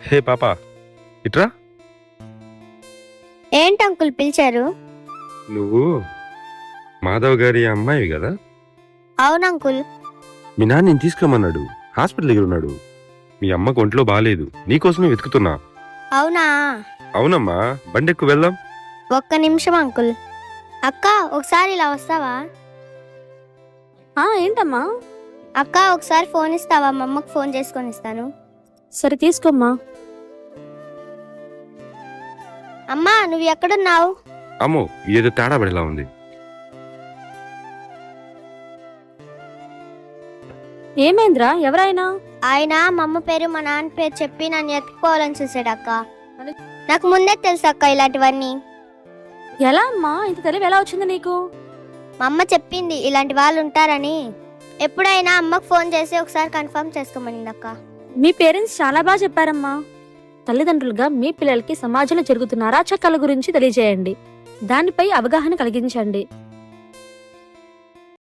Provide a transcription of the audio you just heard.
హే పాపా, ఇట్రా. ఏంటి అంకుల్ పిలిచారు? నువ్వు మాధవ్ గారి అమ్మాయివి కదా? అవును అంకుల్. మీ నాన్న నేను తీసుకురమ్మన్నాడు. హాస్పిటల్ దగ్గర ఉన్నాడు. మీ అమ్మకు ఒంట్లో బాగాలేదు, నీకోసమే వెతుకుతున్నా. అవునా? అవునమ్మా, బండెక్కు వెళ్దాం. ఒక్క నిమిషం అంకుల్. అక్క ఒకసారి ఇలా వస్తావా? ఏంటమ్మా? అక్క ఒకసారి ఫోన్ ఇస్తావా? మా అమ్మకు ఫోన్ చేసుకొని ఇస్తాను. సరే తీసుకోమ్మా. అమ్మా నువ్వు ఎక్కడున్నావు? అమ్మో, ఏదో తేడా పడేలా ఉంది. ఏమైందిరా? ఎవరైనా? ఆయన మా అమ్మ పేరు మా నాన్న పేరు చెప్పి నన్ను ఎత్తుకోవాలని చూసాడు అక్క. నాకు ముందే తెలుసు అక్క ఇలాంటివన్నీ. ఎలా అమ్మా? ఇంత తెలివి ఎలా వచ్చింది నీకు? మా అమ్మ చెప్పింది ఇలాంటి వాళ్ళు ఉంటారని. ఎప్పుడైనా అమ్మకు ఫోన్ చేసి ఒకసారి కన్ఫర్మ్ చేసుకోమనింది అక్క. మీ పేరెంట్స్ చాలా బాగా చెప్పారమ్మా. తల్లిదండ్రులుగా మీ పిల్లలకి సమాజంలో జరుగుతున్న అరాచకాల గురించి తెలియజేయండి. దానిపై అవగాహన కలిగించండి.